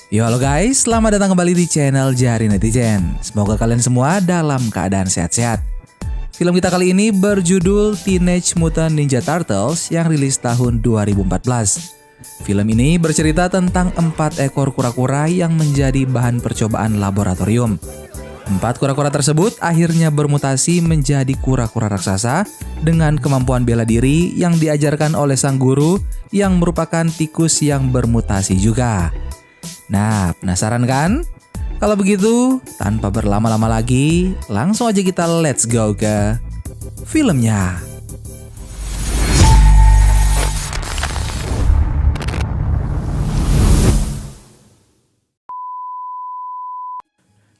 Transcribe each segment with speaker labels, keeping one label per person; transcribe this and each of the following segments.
Speaker 1: Yo halo guys, selamat datang kembali di channel Jari Netizen. Semoga kalian semua dalam keadaan sehat-sehat. Film kita kali ini berjudul Teenage Mutant Ninja Turtles yang rilis tahun 2014. Film ini bercerita tentang 4 ekor kura-kura yang menjadi bahan percobaan laboratorium. 4 kura-kura tersebut akhirnya bermutasi menjadi kura-kura raksasa dengan kemampuan bela diri yang diajarkan oleh sang guru yang merupakan tikus yang bermutasi juga. Nah, penasaran kan? Kalau begitu, tanpa berlama-lama lagi, langsung aja kita let's go ke filmnya.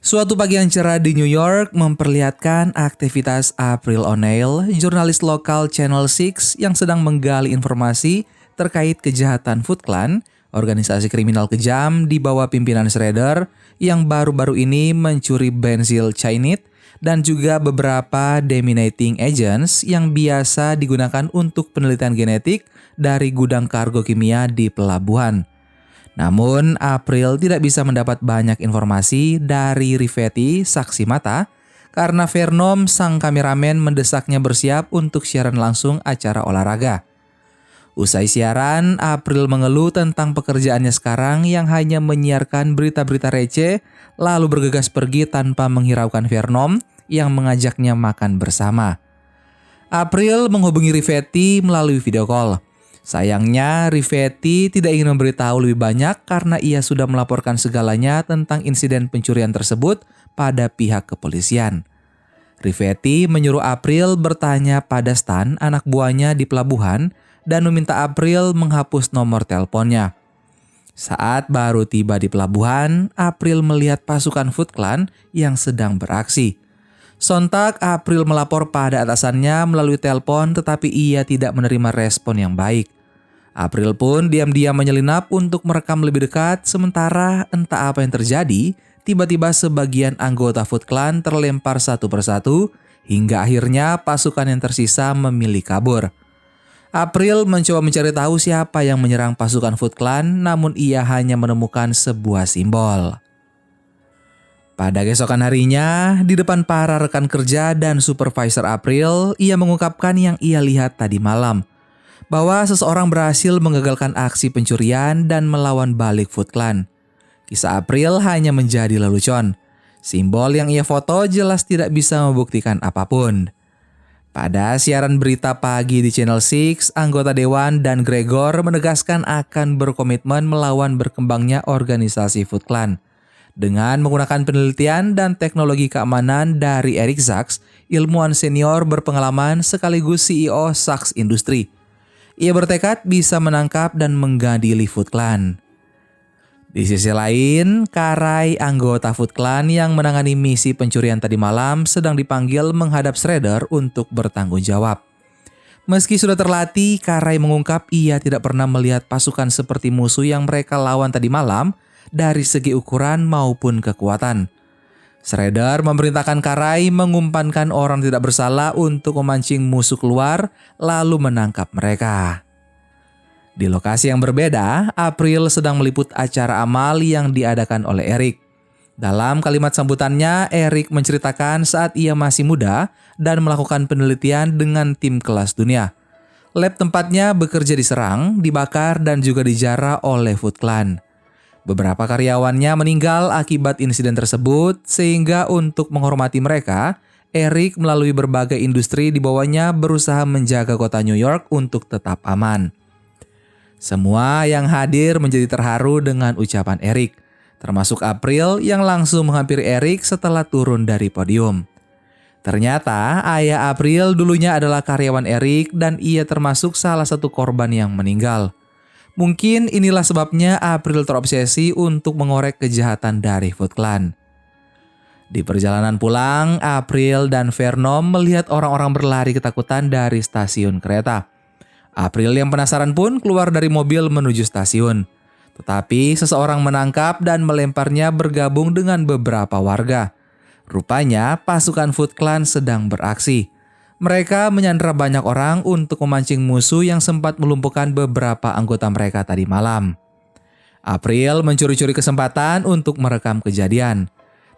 Speaker 1: Suatu pagi yang cerah di New York memperlihatkan aktivitas April O'Neil, jurnalis lokal Channel 6 yang sedang menggali informasi terkait kejahatan Foot Clan, organisasi kriminal kejam di bawah pimpinan Shredder yang baru-baru ini mencuri bensil cyanide dan juga beberapa Deminating Agents yang biasa digunakan untuk penelitian genetik dari gudang kargo kimia di pelabuhan. Namun, April tidak bisa mendapat banyak informasi dari Rivetti, saksi mata, karena Vernom, sang kameramen, mendesaknya bersiap untuk siaran langsung acara olahraga. Usai siaran, April mengeluh tentang pekerjaannya sekarang yang hanya menyiarkan berita-berita receh, lalu bergegas pergi tanpa menghiraukan Vernom yang mengajaknya makan bersama. April menghubungi Rivetti melalui video call. Sayangnya, Rivetti tidak ingin memberitahu lebih banyak karena ia sudah melaporkan segalanya tentang insiden pencurian tersebut pada pihak kepolisian. Rivetti menyuruh April bertanya pada Stan, anak buahnya di pelabuhan, dan meminta April menghapus nomor teleponnya. Saat baru tiba di pelabuhan, April melihat pasukan Foot Clan yang sedang beraksi. Sontak, April melapor pada atasannya melalui telepon, tetapi ia tidak menerima respon yang baik. April pun diam-diam menyelinap untuk merekam lebih dekat, sementara entah apa yang terjadi, tiba-tiba sebagian anggota Foot Clan terlempar satu persatu, hingga akhirnya pasukan yang tersisa memilih kabur. April mencoba mencari tahu siapa yang menyerang pasukan Foot Clan, namun ia hanya menemukan sebuah simbol. Pada keesokan harinya, di depan para rekan kerja dan supervisor April, ia mengungkapkan yang ia lihat tadi malam, bahwa seseorang berhasil menggagalkan aksi pencurian dan melawan balik Foot Clan. Kisah April hanya menjadi lelucon. Simbol yang ia foto jelas tidak bisa membuktikan apapun. Pada siaran berita pagi di Channel 6, anggota Dewan dan Gregor menegaskan akan berkomitmen melawan berkembangnya organisasi Foot Clan. Dengan menggunakan penelitian dan teknologi keamanan dari Eric Sachs, ilmuwan senior berpengalaman sekaligus CEO Sachs Industry. Ia bertekad bisa menangkap dan menggadili Foot Clan. Di sisi lain, Karai, anggota Foot Clan yang menangani misi pencurian tadi malam, sedang dipanggil menghadap Shredder untuk bertanggung jawab. Meski sudah terlatih, Karai mengungkap ia tidak pernah melihat pasukan seperti musuh yang mereka lawan tadi malam dari segi ukuran maupun kekuatan. Shredder memerintahkan Karai mengumpankan orang tidak bersalah untuk memancing musuh keluar lalu menangkap mereka. Di lokasi yang berbeda, April sedang meliput acara amal yang diadakan oleh Eric. Dalam kalimat sambutannya, Eric menceritakan saat ia masih muda dan melakukan penelitian dengan tim kelas dunia. Lab tempatnya bekerja diserang, dibakar, dan juga dijarah oleh Foot Clan. Beberapa karyawannya meninggal akibat insiden tersebut, sehingga untuk menghormati mereka, Eric melalui berbagai industri di bawahnya berusaha menjaga kota New York untuk tetap aman. Semua yang hadir menjadi terharu dengan ucapan Eric, termasuk April yang langsung menghampiri Eric setelah turun dari podium. Ternyata ayah April dulunya adalah karyawan Eric dan ia termasuk salah satu korban yang meninggal. Mungkin inilah sebabnya April terobsesi untuk mengorek kejahatan dari Foot Clan. Di perjalanan pulang, April dan Vernom melihat orang-orang berlari ketakutan dari stasiun kereta. April yang penasaran pun keluar dari mobil menuju stasiun. Tetapi seseorang menangkap dan melemparnya bergabung dengan beberapa warga. Rupanya pasukan Foot Clan sedang beraksi. Mereka menyandera banyak orang untuk memancing musuh yang sempat melumpuhkan beberapa anggota mereka tadi malam. April mencuri-curi kesempatan untuk merekam kejadian.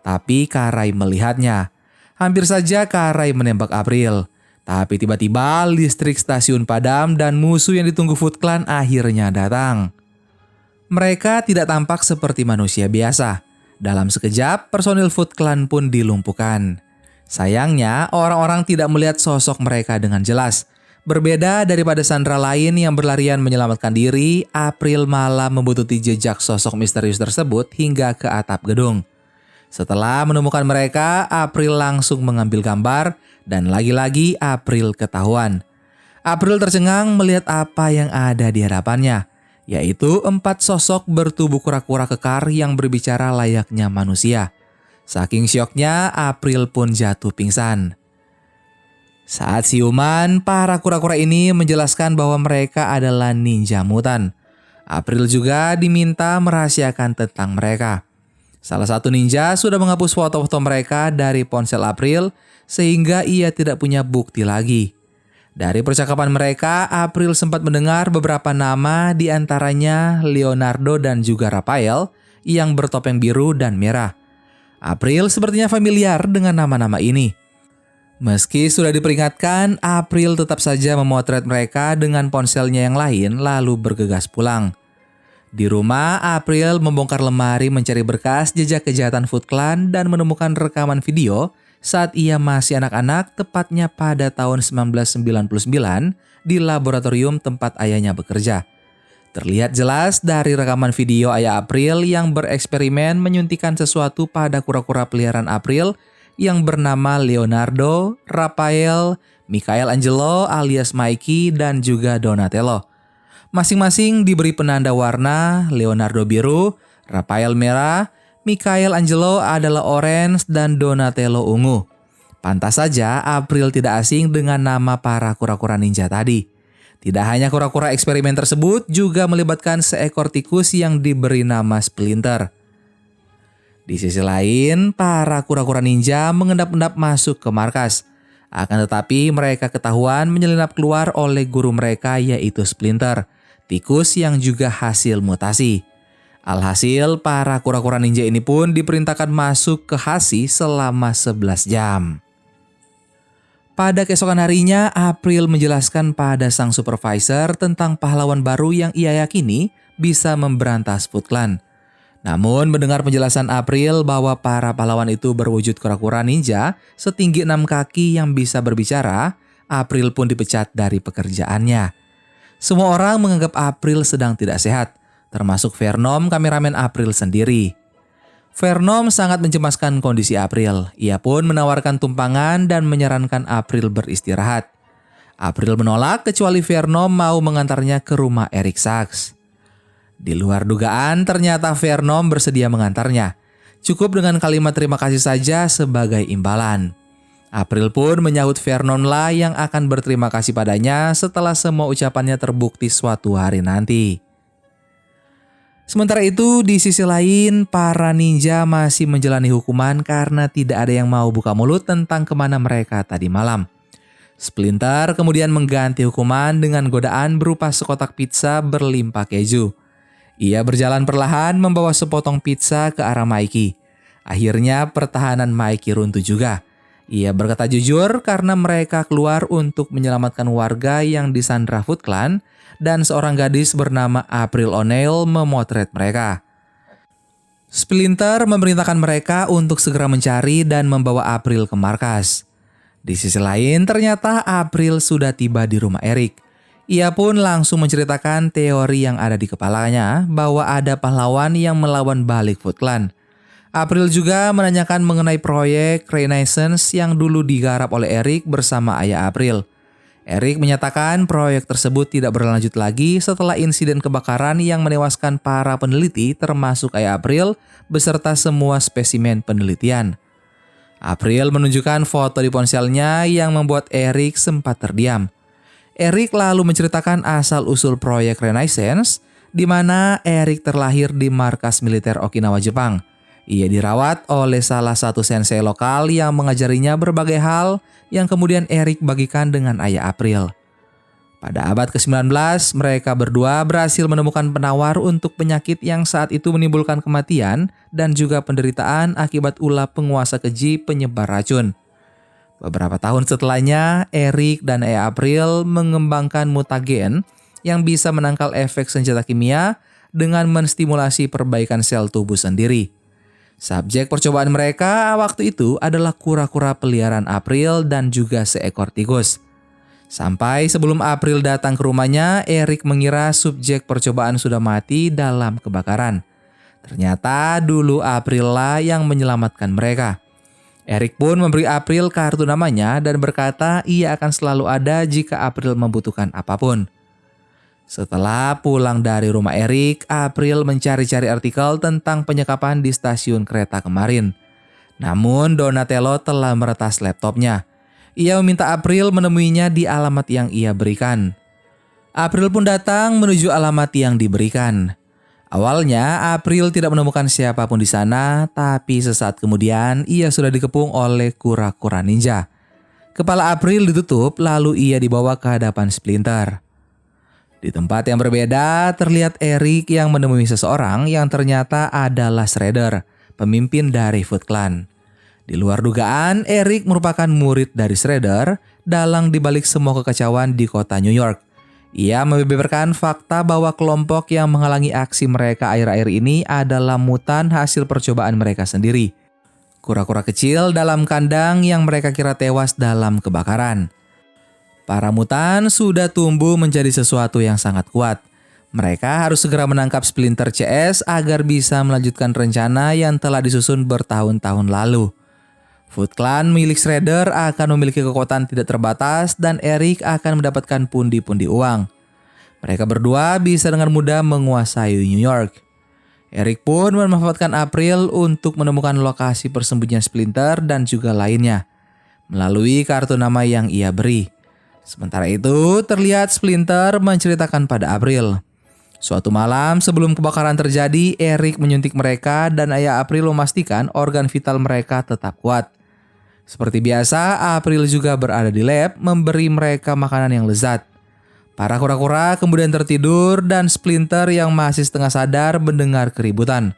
Speaker 1: Tapi Karai melihatnya. Hampir saja Karai menembak April. Tapi tiba-tiba listrik stasiun padam dan musuh yang ditunggu Foot Clan akhirnya datang. Mereka tidak tampak seperti manusia biasa. Dalam sekejap, personil Foot Clan pun dilumpuhkan. Sayangnya, orang-orang tidak melihat sosok mereka dengan jelas. Berbeda daripada sandera lain yang berlarian menyelamatkan diri, April malah membututi jejak sosok misterius tersebut hingga ke atap gedung. Setelah menemukan mereka, April langsung mengambil gambar dan lagi-lagi April ketahuan. April tercengang melihat apa yang ada di hadapannya, yaitu 4 sosok bertubuh kura-kura kekar yang berbicara layaknya manusia. Saking syoknya, April pun jatuh pingsan. Saat siuman, para kura-kura ini menjelaskan bahwa mereka adalah ninja mutan. April juga diminta merahasiakan tentang mereka. Salah satu ninja sudah menghapus foto-foto mereka dari ponsel April sehingga ia tidak punya bukti lagi. Dari percakapan mereka, April sempat mendengar beberapa nama, di antaranya Leonardo dan juga Raphael yang bertopeng biru dan merah. April sepertinya familiar dengan nama-nama ini. Meski sudah diperingatkan, April tetap saja memotret mereka dengan ponselnya yang lain lalu bergegas pulang. Di rumah, April membongkar lemari mencari berkas jejak kejahatan Foot Clan dan menemukan rekaman video saat ia masih anak-anak, tepatnya pada tahun 1999 di laboratorium tempat ayahnya bekerja. Terlihat jelas dari rekaman video ayah April yang bereksperimen menyuntikkan sesuatu pada kura-kura peliharaan April yang bernama Leonardo, Raphael, Michelangelo alias Mikey, dan juga Donatello. Masing-masing diberi penanda warna, Leonardo biru, Raphael merah, Michelangelo adalah orange, dan Donatello ungu. Pantas saja April tidak asing dengan nama para kura-kura ninja tadi. Tidak hanya kura-kura eksperimen tersebut juga melibatkan seekor tikus yang diberi nama Splinter. Di sisi lain, para kura-kura ninja mengendap-endap masuk ke markas. Akan tetapi mereka ketahuan menyelinap keluar oleh guru mereka yaitu Splinter, tikus yang juga hasil mutasi. Alhasil, para kura-kura ninja ini pun diperintahkan masuk ke Hasi selama 11 jam. Pada keesokan harinya, April menjelaskan pada sang supervisor tentang pahlawan baru yang ia yakini bisa memberantas Foot Clan. Namun mendengar penjelasan April bahwa para pahlawan itu berwujud kura-kura ninja setinggi 6 kaki yang bisa berbicara, April pun dipecat dari pekerjaannya. Semua orang menganggap April sedang tidak sehat, termasuk Vernom, kameramen April sendiri. Vernom sangat mencemaskan kondisi April. Ia pun menawarkan tumpangan dan menyarankan April beristirahat. April menolak kecuali Vernom mau mengantarnya ke rumah Eric Sachs. Di luar dugaan, ternyata Vernom bersedia mengantarnya. Cukup dengan kalimat terima kasih saja sebagai imbalan. April pun menyahut Vernon lah yang akan berterima kasih padanya setelah semua ucapannya terbukti suatu hari nanti. Sementara itu, di sisi lain, para ninja masih menjalani hukuman karena tidak ada yang mau buka mulut tentang kemana mereka tadi malam. Splinter kemudian mengganti hukuman dengan godaan berupa sekotak pizza berlimpah keju. Ia berjalan perlahan membawa sepotong pizza ke arah Mikey. Akhirnya pertahanan Mikey runtuh juga. Ia berkata jujur karena mereka keluar untuk menyelamatkan warga yang disandra Foot Clan dan seorang gadis bernama April O'Neil memotret mereka. Splinter memerintahkan mereka untuk segera mencari dan membawa April ke markas. Di sisi lain, ternyata April sudah tiba di rumah Eric. Ia pun langsung menceritakan teori yang ada di kepalanya bahwa ada pahlawan yang melawan balik Foot Clan. April juga menanyakan mengenai proyek Renaissance yang dulu digarap oleh Eric bersama ayah April. Eric menyatakan proyek tersebut tidak berlanjut lagi setelah insiden kebakaran yang menewaskan para peneliti termasuk ayah April beserta semua spesimen penelitian. April menunjukkan foto di ponselnya yang membuat Eric sempat terdiam. Eric lalu menceritakan asal-usul proyek Renaissance, di mana Eric terlahir di markas militer Okinawa, Jepang. Ia dirawat oleh salah satu sensei lokal yang mengajarinya berbagai hal yang kemudian Eric bagikan dengan ayah April. Pada abad ke-19, mereka berdua berhasil menemukan penawar untuk penyakit yang saat itu menimbulkan kematian dan juga penderitaan akibat ulah penguasa keji penyebar racun. Beberapa tahun setelahnya, Eric dan April mengembangkan mutagen yang bisa menangkal efek senjata kimia dengan menstimulasi perbaikan sel tubuh sendiri. Subjek percobaan mereka waktu itu adalah kura-kura peliharaan April dan juga seekor tikus. Sampai sebelum April datang ke rumahnya, Eric mengira subjek percobaan sudah mati dalam kebakaran. Ternyata dulu April lah yang menyelamatkan mereka. Eric pun memberi April kartu namanya dan berkata ia akan selalu ada jika April membutuhkan apapun. Setelah pulang dari rumah Eric, April mencari-cari artikel tentang penyekapan di stasiun kereta kemarin. Namun Donatello telah meretas laptopnya. Ia meminta April menemuinya di alamat yang ia berikan. April pun datang menuju alamat yang diberikan. Awalnya, April tidak menemukan siapapun di sana, tapi sesaat kemudian ia sudah dikepung oleh kura-kura ninja. Kepala April ditutup, lalu ia dibawa ke hadapan Splinter. Di tempat yang berbeda, terlihat Eric yang menemui seseorang yang ternyata adalah Shredder, pemimpin dari Foot Clan. Di luar dugaan, Eric merupakan murid dari Shredder, dalang dibalik semua kekacauan di kota New York. Ia membeberkan fakta bahwa kelompok yang menghalangi aksi mereka akhir-akhir ini adalah mutan hasil percobaan mereka sendiri. Kura-kura kecil dalam kandang yang mereka kira tewas dalam kebakaran. Para mutan sudah tumbuh menjadi sesuatu yang sangat kuat. Mereka harus segera menangkap Splinter CS agar bisa melanjutkan rencana yang telah disusun bertahun-tahun lalu. Foot Clan milik Shredder akan memiliki kekuatan tidak terbatas dan Eric akan mendapatkan pundi-pundi uang. Mereka berdua bisa dengan mudah menguasai New York. Eric pun memanfaatkan April untuk menemukan lokasi persembunyian Splinter dan juga lainnya melalui kartu nama yang ia beri. Sementara itu, terlihat Splinter menceritakan pada April. Suatu malam sebelum kebakaran terjadi, Eric menyuntik mereka dan ayah April memastikan organ vital mereka tetap kuat. Seperti biasa, April juga berada di lab memberi mereka makanan yang lezat. Para kura-kura kemudian tertidur dan Splinter yang masih setengah sadar mendengar keributan.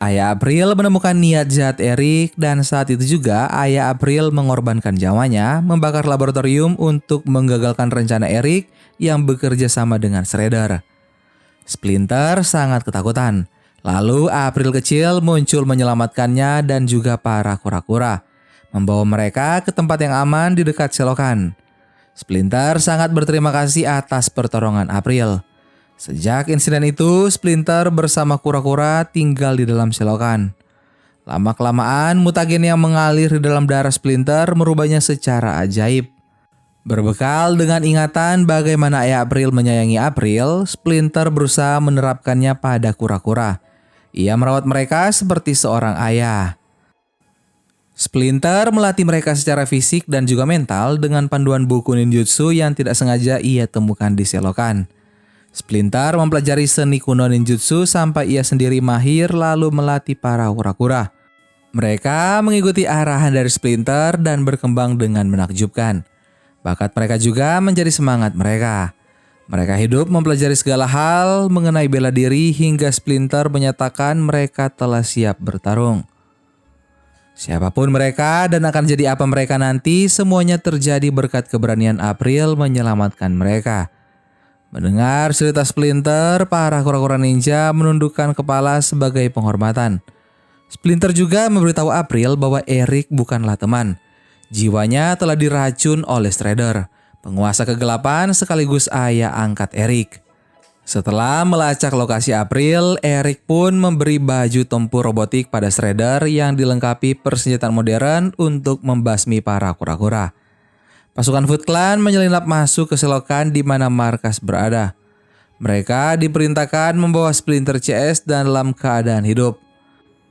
Speaker 1: Ayah April menemukan niat jahat Eric dan saat itu juga ayah April mengorbankan nyawanya membakar laboratorium untuk menggagalkan rencana Eric yang bekerja sama dengan Shredder. Splinter sangat ketakutan. Lalu April kecil muncul menyelamatkannya dan juga para kura-kura, membawa mereka ke tempat yang aman di dekat selokan. Splinter sangat berterima kasih atas pertolongan April. Sejak insiden itu, Splinter bersama kura-kura tinggal di dalam selokan. Lama-kelamaan, mutagen yang mengalir di dalam darah Splinter merubahnya secara ajaib. Berbekal dengan ingatan bagaimana ayah April menyayangi April, Splinter berusaha menerapkannya pada kura-kura. Ia merawat mereka seperti seorang ayah. Splinter melatih mereka secara fisik dan juga mental dengan panduan buku ninjutsu yang tidak sengaja ia temukan di selokan. Splinter mempelajari seni kuno ninjutsu sampai ia sendiri mahir lalu melatih para kura-kura. Mereka mengikuti arahan dari Splinter dan berkembang dengan menakjubkan. Bakat mereka juga menjadi semangat mereka. Mereka hidup mempelajari segala hal mengenai bela diri hingga Splinter menyatakan mereka telah siap bertarung. Siapapun mereka dan akan jadi apa mereka nanti, semuanya terjadi berkat keberanian April menyelamatkan mereka. Mendengar cerita Splinter, para kura-kura ninja menundukkan kepala sebagai penghormatan. Splinter juga memberitahu April bahwa Eric bukanlah teman. Jiwanya telah diracun oleh Shredder, penguasa kegelapan sekaligus ayah angkat Eric. Setelah melacak lokasi April, Eric pun memberi baju tempur robotik pada Shredder yang dilengkapi persenjataan modern untuk membasmi para kura-kura. Pasukan Foot Clan menyelinap masuk ke selokan di mana markas berada. Mereka diperintahkan membawa Splinter CS dalam keadaan hidup.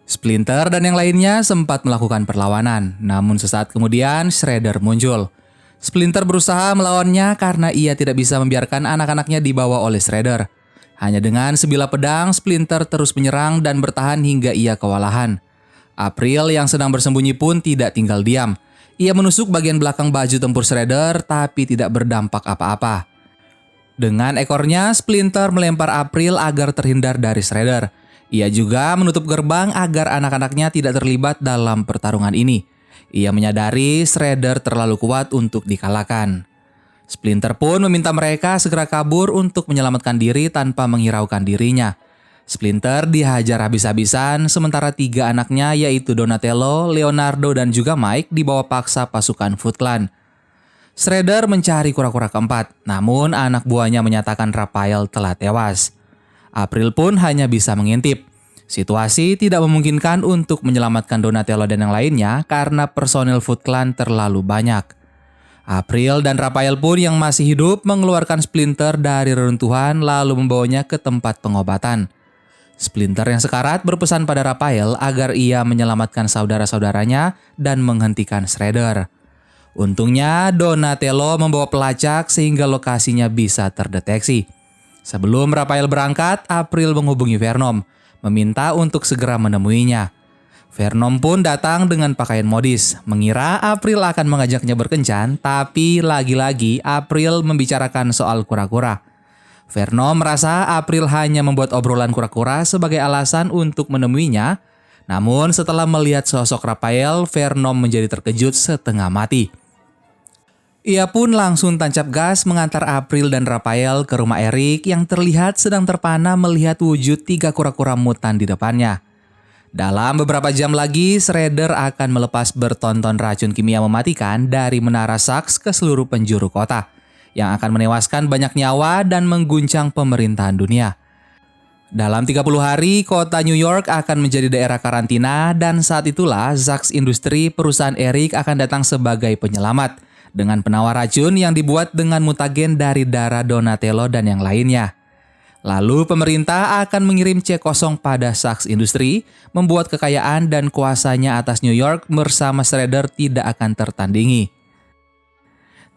Speaker 1: Splinter dan yang lainnya sempat melakukan perlawanan, namun sesaat kemudian Shredder muncul. Splinter berusaha melawannya karena ia tidak bisa membiarkan anak-anaknya dibawa oleh Shredder. Hanya dengan sebilah pedang, Splinter terus menyerang dan bertahan hingga ia kewalahan. April yang sedang bersembunyi pun tidak tinggal diam. Ia menusuk bagian belakang baju tempur Shredder tapi tidak berdampak apa-apa. Dengan ekornya, Splinter melempar April agar terhindar dari Shredder. Ia juga menutup gerbang agar anak-anaknya tidak terlibat dalam pertarungan ini. Ia menyadari Shredder terlalu kuat untuk dikalahkan. Splinter pun meminta mereka segera kabur untuk menyelamatkan diri tanpa menghiraukan dirinya. Splinter dihajar habis-habisan sementara 3 anaknya yaitu Donatello, Leonardo, dan juga Mike dibawa paksa pasukan Foot Clan. Shredder mencari kura-kura keempat, namun anak buahnya menyatakan Raphael telah tewas. April pun hanya bisa mengintip. Situasi tidak memungkinkan untuk menyelamatkan Donatello dan yang lainnya karena personil Foot Clan terlalu banyak. April dan Raphael pun yang masih hidup mengeluarkan Splinter dari reruntuhan lalu membawanya ke tempat pengobatan. Splinter yang sekarat berpesan pada Raphael agar ia menyelamatkan saudara-saudaranya dan menghentikan Shredder. Untungnya Donatello membawa pelacak sehingga lokasinya bisa terdeteksi. Sebelum Raphael berangkat, April menghubungi Venom, meminta untuk segera menemuinya. Venom pun datang dengan pakaian modis, mengira April akan mengajaknya berkencan, tapi lagi-lagi April membicarakan soal kura-kura. Venom merasa April hanya membuat obrolan kura-kura sebagai alasan untuk menemuinya, namun setelah melihat sosok Raphael, Venom menjadi terkejut setengah mati. Ia pun langsung tancap gas mengantar April dan Raphael ke rumah Eric yang terlihat sedang terpana melihat wujud 3 kura-kura mutan di depannya. Dalam beberapa jam lagi, Shredder akan melepas bertonton racun kimia mematikan dari Menara Sax ke seluruh penjuru kota, yang akan menewaskan banyak nyawa dan mengguncang pemerintahan dunia. Dalam 30 hari, kota New York akan menjadi daerah karantina dan saat itulah Zax Industry, perusahaan Eric, akan datang sebagai penyelamat dengan penawar racun yang dibuat dengan mutagen dari darah Donatello dan yang lainnya. Lalu pemerintah akan mengirim cek kosong pada Zax Industry, membuat kekayaan dan kuasanya atas New York bersama Shredder tidak akan tertandingi.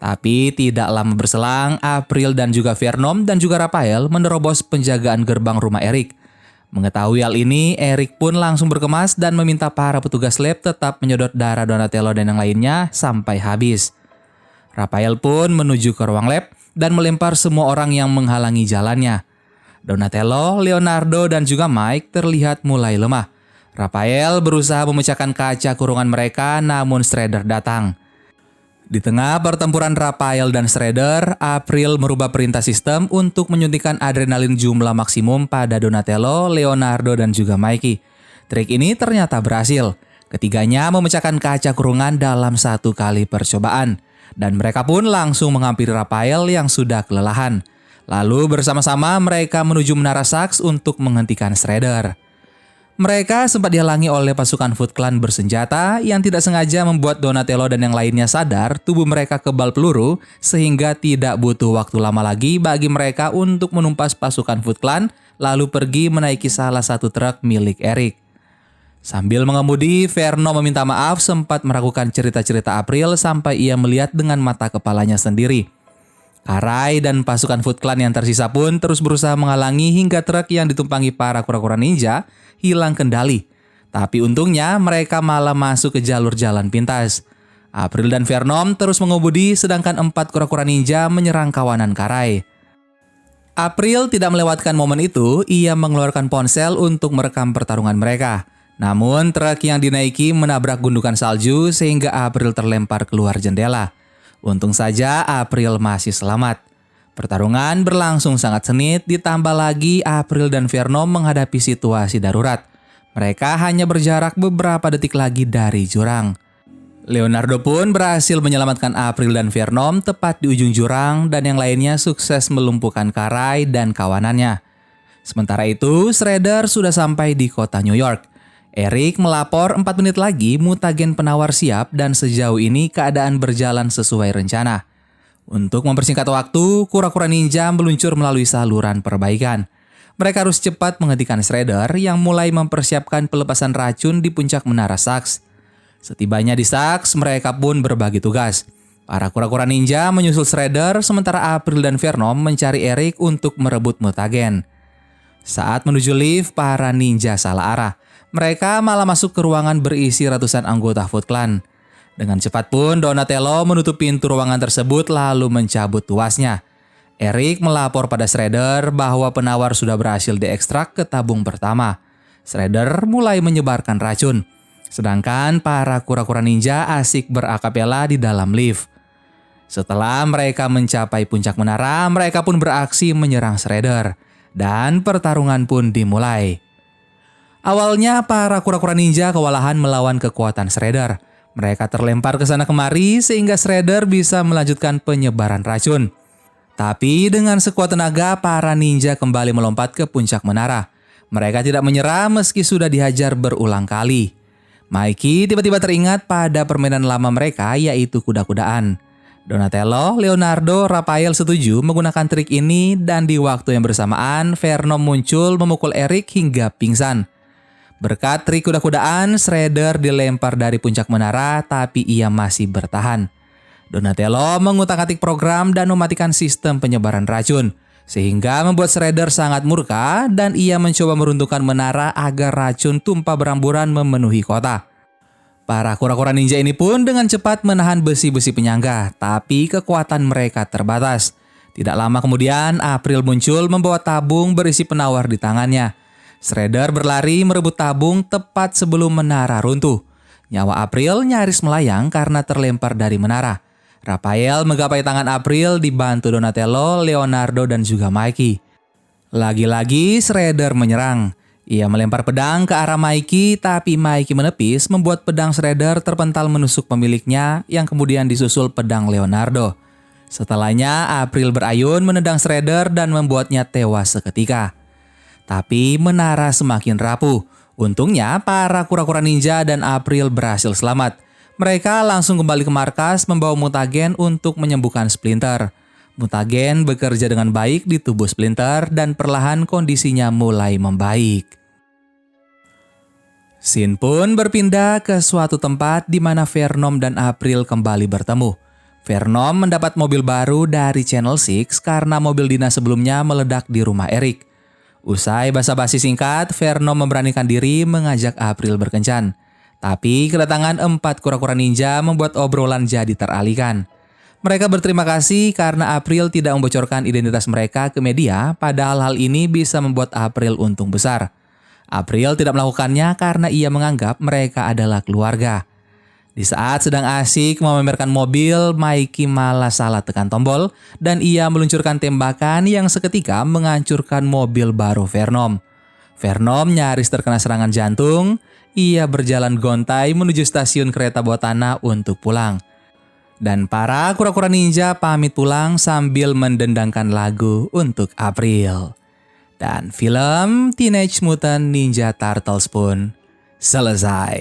Speaker 1: Tapi tidak lama berselang, April dan juga Venom dan juga Raphael menerobos penjagaan gerbang rumah Eric. Mengetahui hal ini, Eric pun langsung berkemas dan meminta para petugas lab tetap menyedot darah Donatello dan yang lainnya sampai habis. Raphael pun menuju ke ruang lab dan melempar semua orang yang menghalangi jalannya. Donatello, Leonardo, dan juga Mike terlihat mulai lemah. Raphael berusaha memecahkan kaca kurungan mereka, namun Shredder datang. Di tengah pertempuran Raphael dan Shredder, April merubah perintah sistem untuk menyuntikkan adrenalin jumlah maksimum pada Donatello, Leonardo, dan juga Mikey. Trik ini ternyata berhasil. Ketiganya memecahkan kaca kurungan dalam 1 kali percobaan. Dan mereka pun langsung menghampiri Raphael yang sudah kelelahan. Lalu bersama-sama mereka menuju Menara Sax untuk menghentikan Shredder. Mereka sempat dihalangi oleh pasukan Foot Clan bersenjata yang tidak sengaja membuat Donatello dan yang lainnya sadar tubuh mereka kebal peluru sehingga tidak butuh waktu lama lagi bagi mereka untuk menumpas pasukan Foot Clan lalu pergi menaiki salah satu truk milik Eric. Sambil mengemudi, Venom meminta maaf sempat meragukan cerita-cerita April sampai ia melihat dengan mata kepalanya sendiri. Karai dan pasukan Foot Clan yang tersisa pun terus berusaha menghalangi hingga truk yang ditumpangi para kura-kura ninja hilang kendali. Tapi untungnya mereka malah masuk ke jalur jalan pintas. April dan Venom terus mengemudi sedangkan 4 kura-kura ninja menyerang kawanan Karai. April tidak melewatkan momen itu, ia mengeluarkan ponsel untuk merekam pertarungan mereka. Namun truk yang dinaiki menabrak gundukan salju sehingga April terlempar keluar jendela. Untung saja April masih selamat. Pertarungan berlangsung sangat sengit, ditambah lagi April dan Venom menghadapi situasi darurat. Mereka hanya berjarak beberapa detik lagi dari jurang. Leonardo pun berhasil menyelamatkan April dan Venom tepat di ujung jurang dan yang lainnya sukses melumpuhkan Karai dan kawanannya. Sementara itu, Shredder sudah sampai di kota New York. Eric melapor 4 menit lagi mutagen penawar siap dan sejauh ini keadaan berjalan sesuai rencana. Untuk mempersingkat waktu, kura-kura ninja meluncur melalui saluran perbaikan. Mereka harus cepat menghentikan Shredder yang mulai mempersiapkan pelepasan racun di puncak Menara Sax. Setibanya di Sax, mereka pun berbagi tugas. Para kura-kura ninja menyusul Shredder sementara April dan Venom mencari Eric untuk merebut mutagen. Saat menuju lift, para ninja salah arah. Mereka malah masuk ke ruangan berisi ratusan anggota Foot Clan. Dengan cepat pun Donatello menutup pintu ruangan tersebut lalu mencabut tuasnya. Eric melapor pada Shredder bahwa penawar sudah berhasil diekstrak ke tabung pertama. Shredder mulai menyebarkan racun. Sedangkan para kura-kura ninja asik berakapela di dalam lift. Setelah mereka mencapai puncak menara, mereka pun beraksi menyerang Shredder. Dan pertarungan pun dimulai. Awalnya para kura-kura ninja kewalahan melawan kekuatan Shredder. Mereka terlempar ke sana kemari sehingga Shredder bisa melanjutkan penyebaran racun. Tapi dengan sekuat tenaga, para ninja kembali melompat ke puncak menara. Mereka tidak menyerah meski sudah dihajar berulang kali. Mikey tiba-tiba teringat pada permainan lama mereka, yaitu kuda-kudaan. Donatello, Leonardo, Raphael setuju menggunakan trik ini dan di waktu yang bersamaan, Venom muncul memukul Eric hingga pingsan. Berkat trik kuda-kudaan, Shredder dilempar dari puncak menara tapi ia masih bertahan. Donatello mengutak-atik program dan mematikan sistem penyebaran racun, sehingga membuat Shredder sangat murka dan ia mencoba meruntuhkan menara agar racun tumpah beramburan memenuhi kota. Para kura-kura ninja ini pun dengan cepat menahan besi-besi penyangga, tapi kekuatan mereka terbatas. Tidak lama kemudian, April muncul membawa tabung berisi penawar di tangannya. Shredder berlari merebut tabung tepat sebelum menara runtuh. Nyawa April nyaris melayang karena terlempar dari menara. Raphael menggapai tangan April dibantu Donatello, Leonardo, dan juga Mikey. Lagi-lagi Shredder menyerang. Ia melempar pedang ke arah Mikey, tapi Mikey menepis membuat pedang Shredder terpental menusuk pemiliknya yang kemudian disusul pedang Leonardo. Setelahnya April berayun menendang Shredder dan membuatnya tewas seketika. Tapi menara semakin rapuh. Untungnya para kura-kura ninja dan April berhasil selamat. Mereka langsung kembali ke markas membawa mutagen untuk menyembuhkan Splinter. Mutagen bekerja dengan baik di tubuh Splinter dan perlahan kondisinya mulai membaik. Scene pun berpindah ke suatu tempat di mana Venom dan April kembali bertemu. Venom mendapat mobil baru dari Channel 6 karena mobil dinas sebelumnya meledak di rumah Eric. Usai basa-basi singkat, Venom memberanikan diri mengajak April berkencan. Tapi kedatangan 4 kura-kura ninja membuat obrolan jadi teralihkan. Mereka berterima kasih karena April tidak membocorkan identitas mereka ke media, padahal hal ini bisa membuat April untung besar. April tidak melakukannya karena ia menganggap mereka adalah keluarga. Di saat sedang asik memamerkan mobil, Mikey malah salah tekan tombol dan ia meluncurkan tembakan yang seketika menghancurkan mobil baru Venom. Venom nyaris terkena serangan jantung. Ia berjalan gontai menuju stasiun kereta bawah tanah untuk pulang. Dan para kura-kura ninja pamit pulang sambil mendendangkan lagu untuk April. Dan film Teenage Mutant Ninja Turtles pun selesai.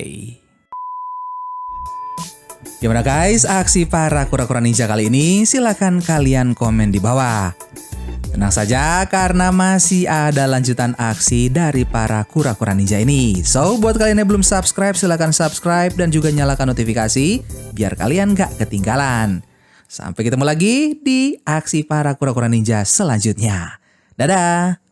Speaker 1: Gimana guys aksi para kura-kura ninja kali ini? Silahkan kalian komen di bawah. Tenang saja karena masih ada lanjutan aksi dari para kura-kura ninja ini. So buat kalian yang belum subscribe silahkan subscribe dan juga nyalakan notifikasi biar kalian gak ketinggalan. Sampai ketemu lagi di aksi para kura-kura ninja selanjutnya. Dadah!